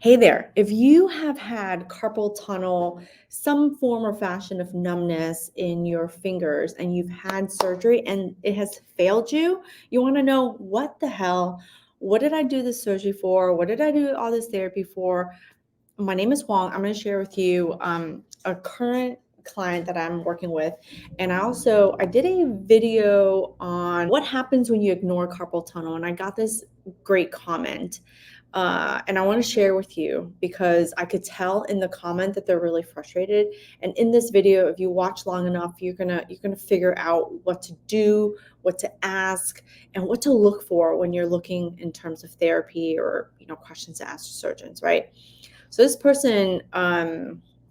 Hey there, if you have had carpal tunnel, some form or fashion of numbness in your fingers, and you've had surgery and it has failed you, you want to know what the hell, what did I do this surgery for? What did I do all this therapy for? My name is Huang. I'm going to share with you a current client that I'm working with. And I did a video on what happens when you ignore carpal tunnel. And I got this great comment. And I want to share with you because I could tell in the comment that they're really frustrated. And in this video, if you watch long enough, you're gonna figure out what to do, what to ask, and what to look for when you're looking in terms of therapy or questions to ask surgeons, right? So this person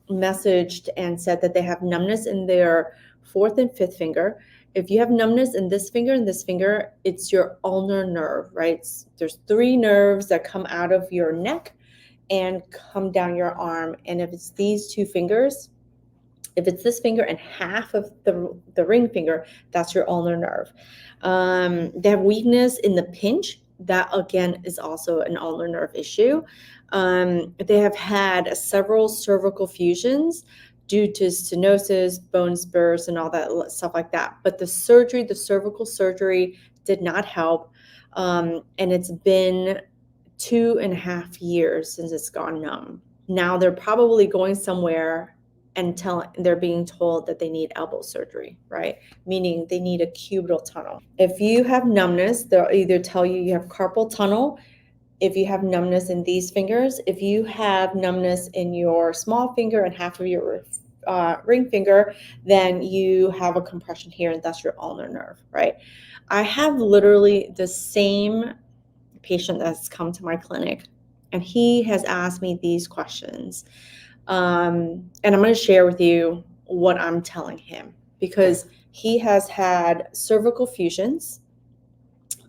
messaged and said that they have numbness in their fourth and fifth finger. If you have numbness in this finger and this finger, it's your ulnar nerve, right? There's three nerves that come out of your neck and come down your arm. And if it's these two fingers, if it's this finger and half of the ring finger, that's your ulnar nerve. They have weakness in the pinch. That again is also an ulnar nerve issue. They have had several cervical fusions due to stenosis, bone spurs, and all that stuff like that. But the cervical surgery did not help. And it's been 2.5 years since it's gone numb. Now they're probably going somewhere and they're being told that they need elbow surgery, right? Meaning they need a cubital tunnel. If you have numbness, they'll either tell you have carpal tunnel. If you have numbness in these fingers, if you have numbness in your small finger and half of your ring finger, then you have a compression here, and that's your ulnar nerve, right? I have literally the same patient that's come to my clinic, and he has asked me these questions. And I'm going to share with you what I'm telling him because he has had cervical fusions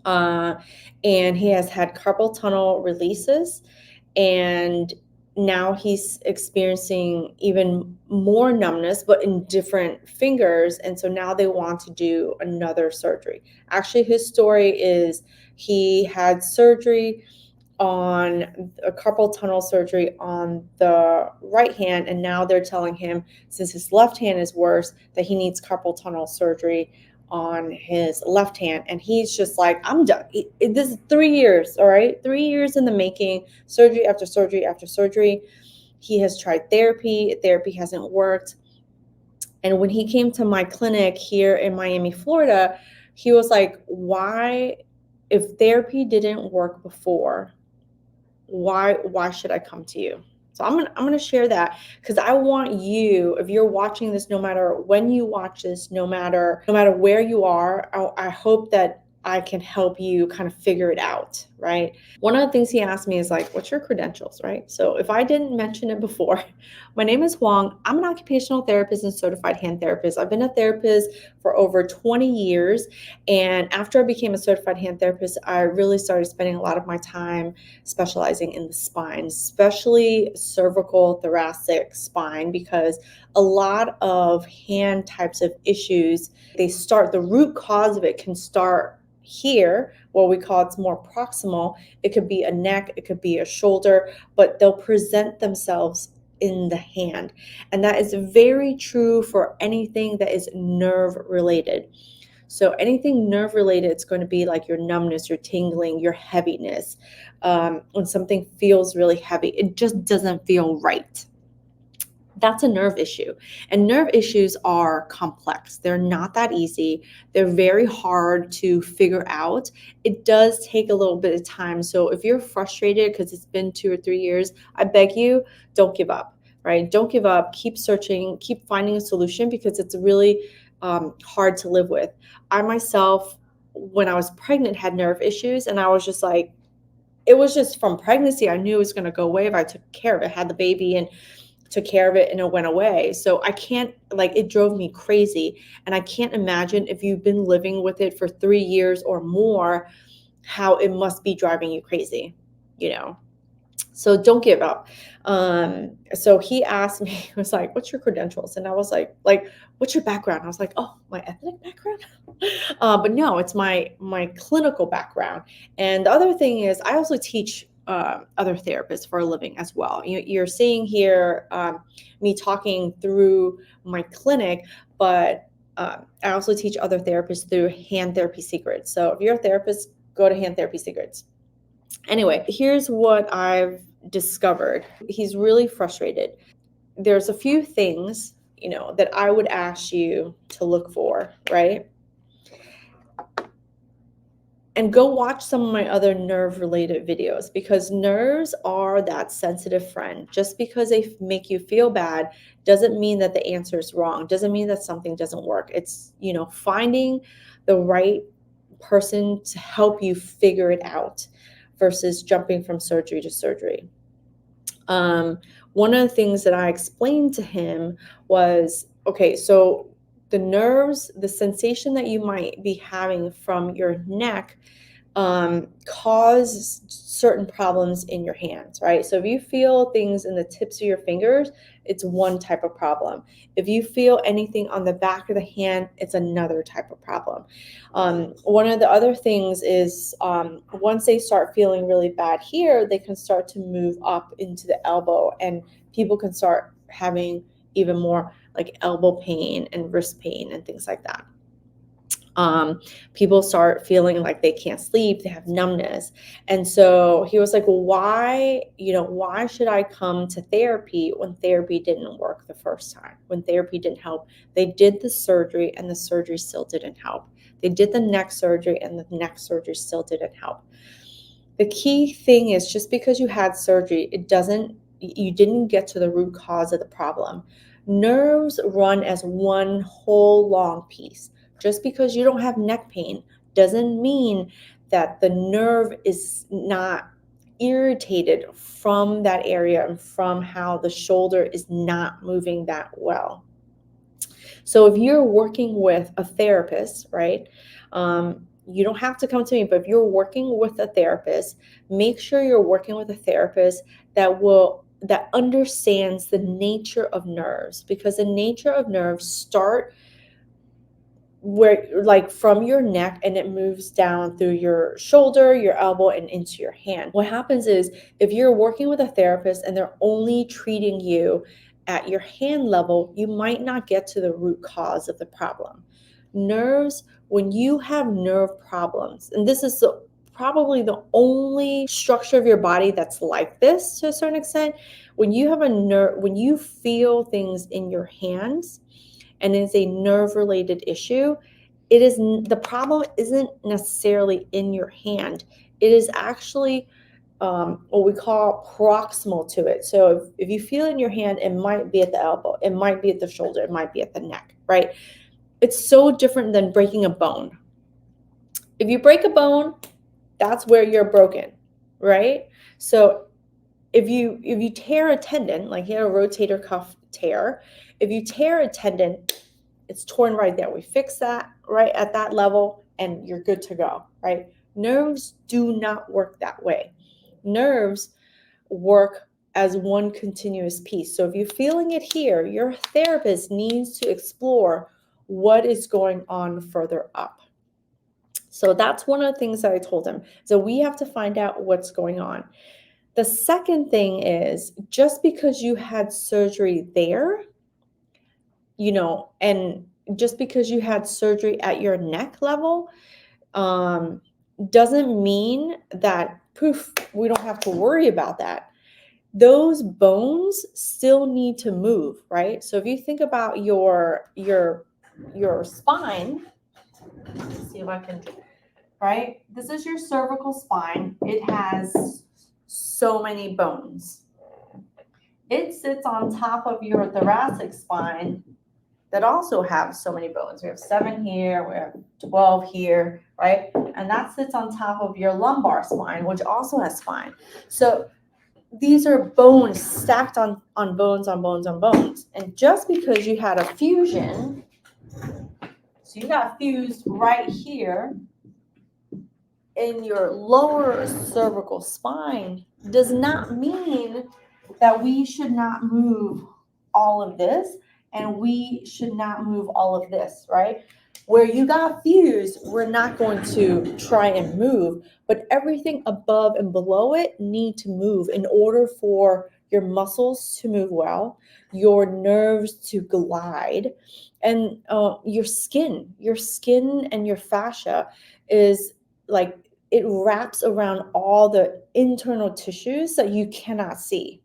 and he has had carpal tunnel releases, and now he's experiencing even more numbness, but in different fingers. And so now they want to do another surgery. Actually, his story is he had surgery on a carpal tunnel surgery on the right hand, and now they're telling him since his left hand is worse that he needs carpal tunnel surgery on his left hand. And he's just like, I'm done. This is 3 years, all right? 3 years in the making, surgery after surgery after surgery. He has tried therapy hasn't worked. And when he came to my clinic here in Miami, Florida, he was like, why, if therapy didn't work before, why should I come to you? So I'm gonna share that because I want you, if you're watching this, no matter when you watch this, no matter where you are, I hope that I can help you kind of figure it out, right? One of the things he asked me is like, what's your credentials, right? So if I didn't mention it before, my name is Huang. I'm an occupational therapist and certified hand therapist. I've been a therapist for over 20 years. And after I became a certified hand therapist, I really started spending a lot of my time specializing in the spine, especially cervical, thoracic spine, because a lot of hand types of issues, the root cause of it can start here, what we call it's more proximal. It could be a neck, it could be a shoulder, but they'll present themselves in the hand. And that is very true for anything that is nerve related. So anything nerve related, it's going to be like your numbness, your tingling, your heaviness. When something feels really heavy, it just doesn't feel right. That's a nerve issue. And nerve issues are complex. They're not that easy. They're very hard to figure out. It does take a little bit of time. So if you're frustrated because it's been 2 or 3 years, I beg you, don't give up, right? Don't give up. Keep searching, keep finding a solution because it's really hard to live with. I myself, when I was pregnant, had nerve issues, and I was just like, it was just from pregnancy. I knew it was going to go away if I took care of it, had the baby and took care of it, and it went away. So I can't, like, it drove me crazy. And I can't imagine if you've been living with it for 3 years or more, how it must be driving you crazy, So don't give up. So he asked me, he was like, what's your credentials? And I was like, what's your background? I was like, oh, my ethnic background? But no, it's my clinical background. And the other thing is I also teach other therapists for a living as well. You're seeing here me talking through my clinic, but I also teach other therapists through Hand Therapy Secrets. So if you're a therapist, go to Hand Therapy Secrets. Anyway, here's what I've discovered. He's really frustrated. There's a few things, that I would ask you to look for, right? And go watch some of my other nerve-related videos, because nerves are that sensitive friend. Just because they make you feel bad doesn't mean that the answer is wrong, doesn't mean that something doesn't work. It's, finding the right person to help you figure it out versus jumping from surgery to surgery. One of the things that I explained to him was, okay, so the nerves, the sensation that you might be having from your neck cause certain problems in your hands, right? So if you feel things in the tips of your fingers, it's one type of problem. If you feel anything on the back of the hand, it's another type of problem. One of the other things is once they start feeling really bad here, they can start to move up into the elbow, and people can start having even more like elbow pain and wrist pain and things like that. People start feeling like they can't sleep, they have numbness. And so he was like, well, why should I come to therapy when therapy didn't work the first time, when therapy didn't help? They did the surgery and the surgery still didn't help. They did the neck surgery and the neck surgery still didn't help. The key thing is, just because you had surgery, you didn't get to the root cause of the problem. Nerves run as one whole long piece. Just because you don't have neck pain doesn't mean that the nerve is not irritated from that area and from how the shoulder is not moving that well. So if you're working with a therapist, right, you don't have to come to me, but if you're working with a therapist, make sure you're working with a therapist that understands the nature of nerves, because the nature of nerves start where, like, from your neck, and it moves down through your shoulder, your elbow, and into your hand. What happens is, if you're working with a therapist and they're only treating you at your hand level, you might not get to the root cause of the problem. Nerves, when you have nerve problems, and this is probably the only structure of your body that's like this to a certain extent, when you have when you feel things in your hands, and it's a nerve-related issue, the problem isn't necessarily in your hand. It is actually what we call proximal to it. So if you feel it in your hand, it might be at the elbow, it might be at the shoulder, it might be at the neck, right? It's so different than breaking a bone. If you break a bone, that's where you're broken, right? So if you tear a tendon, like you had a rotator cuff tear, if you tear a tendon, it's torn right there. We fix that right at that level and you're good to go, right? Nerves do not work that way. Nerves work as one continuous piece. So if you're feeling it here, your therapist needs to explore what is going on further up. So that's one of the things that I told him. So we have to find out what's going on. The second thing is, just because you had surgery there, and just because you had surgery at your neck level, doesn't mean that poof, we don't have to worry about that. Those bones still need to move, right? So if you think about your spine, let's see if I can, right? This is your cervical spine. It has so many bones. It sits on top of your thoracic spine that also have so many bones. We have 7 here, we have 12 here, right? And that sits on top of your lumbar spine, which also has spine. So these are bones stacked on bones on bones on bones. And just because you had a fusion, so you got fused right here in your lower cervical spine, does not mean that we should not move all of this and we should not move all of this, right? Where you got fused, we're not going to try and move, but everything above and below it need to move in order for your muscles to move well, your nerves to glide, and your skin and your fascia is like it wraps around all the internal tissues that you cannot see.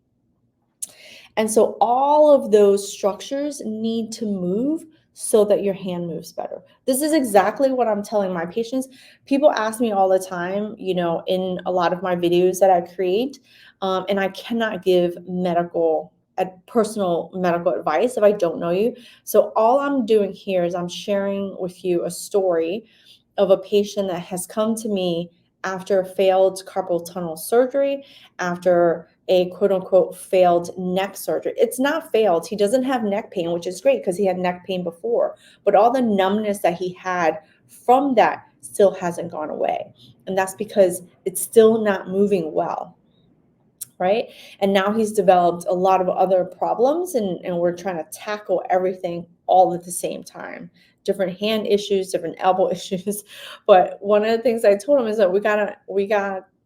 And so all of those structures need to move so that your hand moves better. This is exactly what I'm telling my patients. People ask me all the time, in a lot of my videos that I create, and I cannot give personal medical advice if I don't know you. So all I'm doing here is I'm sharing with you a story of a patient that has come to me after failed carpal tunnel surgery, after a quote unquote failed neck surgery. It's not failed. He doesn't have neck pain, which is great because he had neck pain before, but all the numbness that he had from that still hasn't gone away. And that's because it's still not moving well. Right. And now he's developed a lot of other problems, and we're trying to tackle everything all at the same time. Different hand issues, different elbow issues. But one of the things I told him is that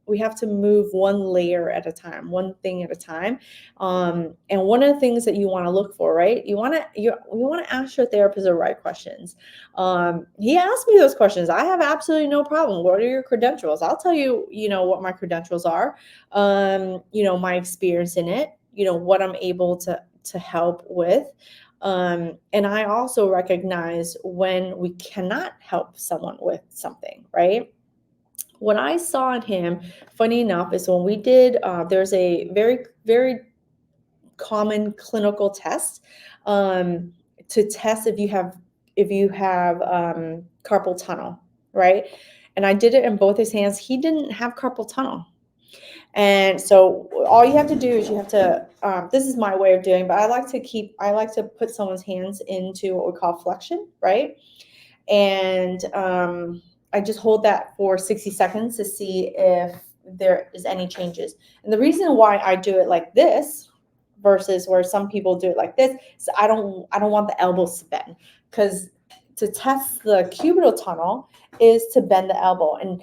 we have to move one layer at a time, one thing at a time. And one of the things that you want to look for, right? You want to ask your therapist the right questions. He asked me those questions. I have absolutely no problem. What are your credentials? I'll tell you, what my credentials are, my experience in it, what I'm able to help with. And I also recognize when we cannot help someone with something, right? What I saw in him, funny enough, is when we did, there's a very, very common clinical test to test if you have carpal tunnel, right? And I did it in both his hands. He didn't have carpal tunnel. And so all you have to do is you have to, this is my way of doing, but I like to put someone's hands into what we call flexion, right? And I just hold that for 60 seconds to see if there is any changes. And the reason why I do it like this versus where some people do it like this is I don't want the elbows to bend, because to test the cubital tunnel is to bend the elbow. And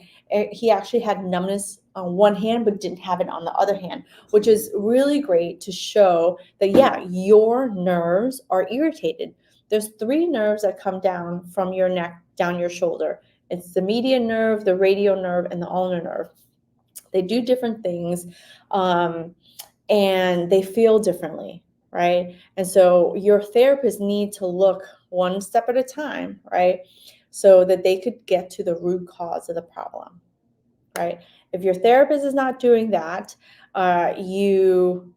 he actually had numbness on one hand but didn't have it on the other hand, which is really great to show that, yeah, your nerves are irritated. There's 3 nerves that come down from your neck down your shoulder. It's the median nerve, the radial nerve, and the ulnar nerve. They do different things, and they feel differently, right? And so your therapist need to look one step at a time, right? So that they could get to the root cause of the problem, right? If your therapist is not doing that, you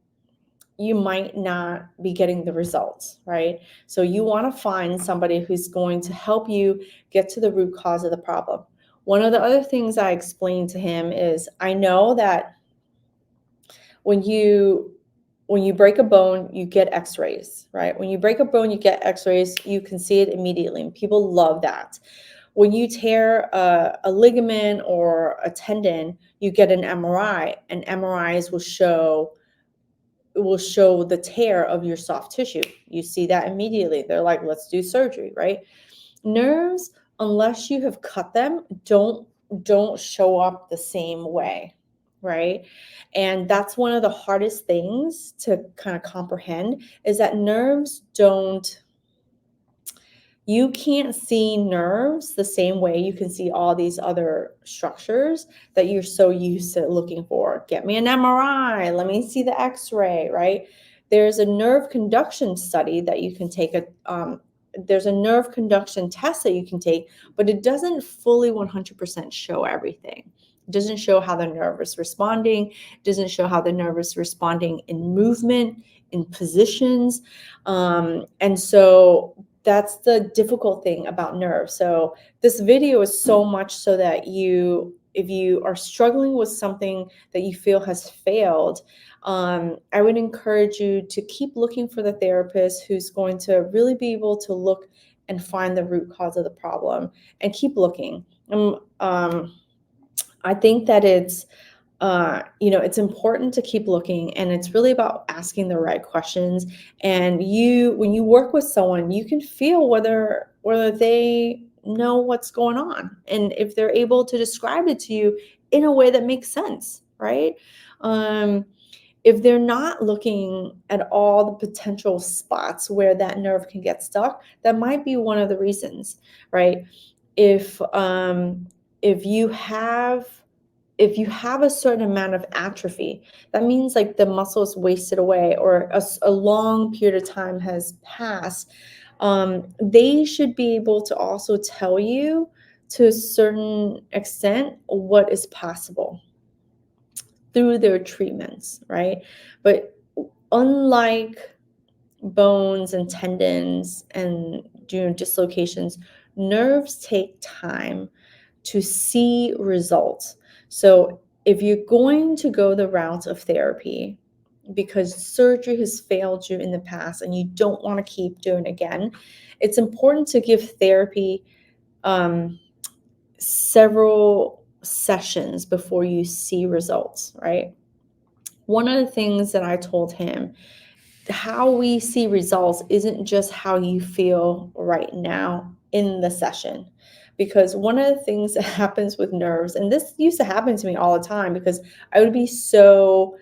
might not be getting the results, right? So you want to find somebody who's going to help you get to the root cause of the problem. One of the other things I explained to him is, I know that when you break a bone, you get x-rays, right? When you break a bone, you get x-rays, you can see it immediately, and people love that. When you tear a ligament or a tendon, you get an MRI, and MRIs will show the tear of your soft tissue. You see that immediately. They're like, let's do surgery, right? Nerves, unless you have cut them, don't show up the same way, right? And that's one of the hardest things to kind of comprehend, is that nerves don't, you can't see nerves the same way you can see all these other structures that you're so used to looking for. Get me an MRI, let me see the x-ray, right? There's a nerve conduction study that you can take, there's a nerve conduction test that you can take, but it doesn't fully 100% show everything. It doesn't show how the nerve is responding. It doesn't show how the nerve is responding in movement, in positions. And so that's the difficult thing about nerves. So this video is so much so that if you are struggling with something that you feel has failed, I would encourage you to keep looking for the therapist who's going to really be able to look and find the root cause of the problem, and keep looking. I think that it's important to keep looking, and it's really about asking the right questions. And when you work with someone, you can feel whether know what's going on, and if they're able to describe it to you in a way that makes sense, right? um, if they're not looking at all the potential spots where that nerve can get stuck, that might be one of the reasons, right? If you have if you have a certain amount of atrophy, that means like the muscle is wasted away, or a long period of time has passed. They should be able to also tell you to a certain extent what is possible through their treatments, right? But unlike bones and tendons and dislocations, nerves take time to see results. So if you're going to go the route of therapy because surgery has failed you in the past and you don't want to keep doing it again, it's important to give therapy several sessions before you see results, right? One of the things that I told him, how we see results isn't just how you feel right now in the session. Because one of the things that happens with nerves, and this used to happen to me all the time because I would be so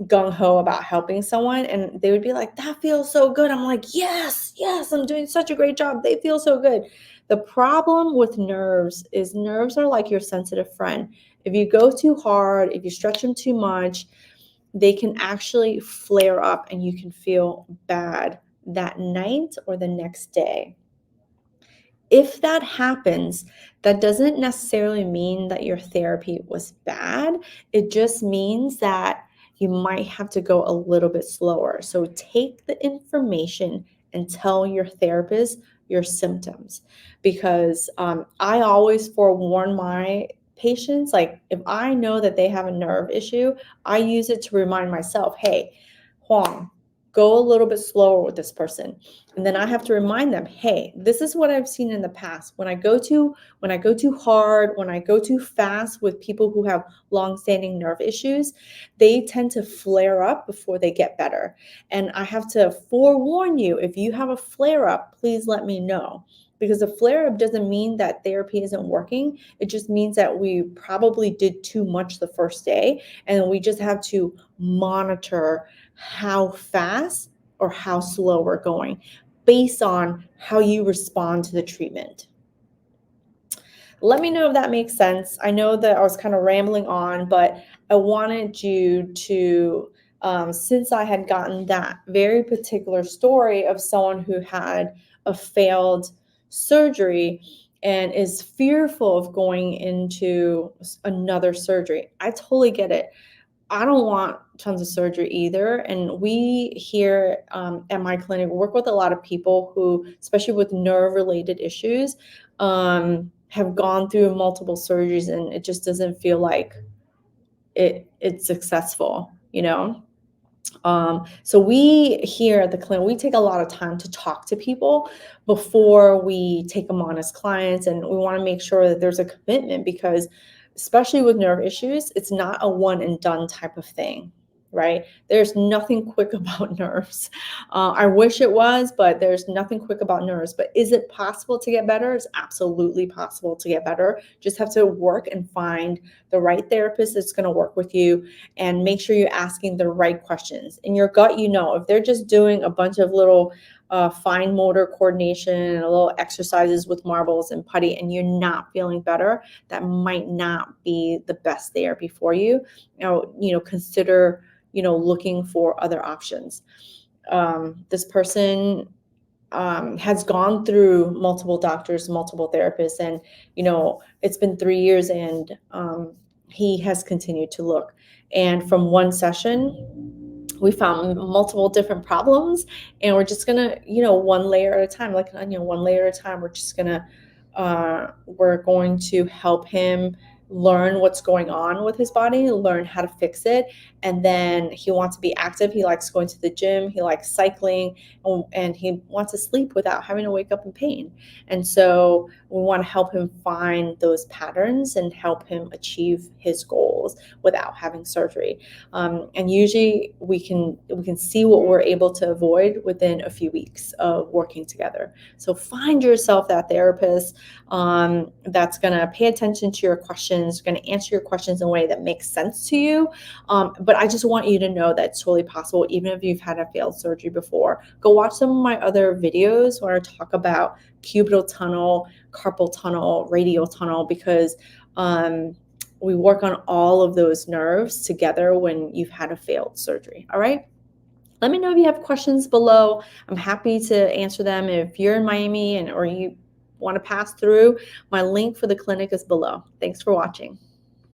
gung ho about helping someone and they would be like, that feels so good. I'm like, yes, yes, I'm doing such a great job. They feel so good. The problem with nerves is nerves are like your sensitive friend. If you go too hard, if you stretch them too much, they can actually flare up and you can feel bad that night or the next day. If that happens, that doesn't necessarily mean that your therapy was bad. It just means that you might have to go a little bit slower. So take the information and tell your therapist your symptoms, because I always forewarn my patients, like if I know that they have a nerve issue, I use it to remind myself, hey, Huang, go a little bit slower with this person. And then I have to remind them, hey, this is what I've seen in the past. When I go too hard, when I go too fast with people who have long-standing nerve issues, they tend to flare up before they get better. And I have to forewarn you, if you have a flare up, please let me know. Because a flare up doesn't mean that therapy isn't working. It just means that we probably did too much the first day, and we just have to monitor how fast or how slow we're going based on how you respond to the treatment. Let me know if that makes sense. I know that I was kind of rambling on, but I wanted you to, since I had gotten that very particular story of someone who had a failed surgery and is fearful of going into another surgery, I totally get it. I don't want tons of surgery either. And we here at my clinic work with a lot of people who, especially with nerve related issues, have gone through multiple surgeries and it just doesn't feel like it's successful, you know? So we here at the clinic, we take a lot of time to talk to people before we take them on as clients. And we want to make sure that there's a commitment because especially with nerve issues, it's not a one and done type of thing, right? There's nothing quick about nerves. I wish it was, but there's nothing quick about nerves. But is it possible to get better? It's absolutely possible to get better. Just have to work and find the right therapist that's going to work with you and make sure you're asking the right questions. In your gut, you know, if they're just doing a bunch of little fine motor coordination and little exercises with marbles and putty and you're not feeling better, that might not be the best therapy for you. Consider, looking for other options. This person has gone through multiple doctors, multiple therapists, and, it's been 3 years and he has continued to look. And from one session, we found multiple different problems and we're just gonna, one layer at a time, like an onion, one layer at a time, we're going to help him learn what's going on with his body, learn how to fix it, and then he wants to be active. He likes going to the gym. He likes cycling, and he wants to sleep without having to wake up in pain. And so we want to help him find those patterns and help him achieve his goals without having surgery. And usually we can see what we're able to avoid within a few weeks of working together. So find yourself that therapist that's going to pay attention to your questions, going to answer your questions in a way that makes sense to you. But I just want you to know that it's totally possible, even if you've had a failed surgery before. Go watch some of my other videos where I talk about cubital tunnel, carpal tunnel, radial tunnel, because we work on all of those nerves together when you've had a failed surgery. All right. Let me know if you have questions below. I'm happy to answer them. If you're in Miami or you want to pass through, my link for the clinic is below. Thanks for watching.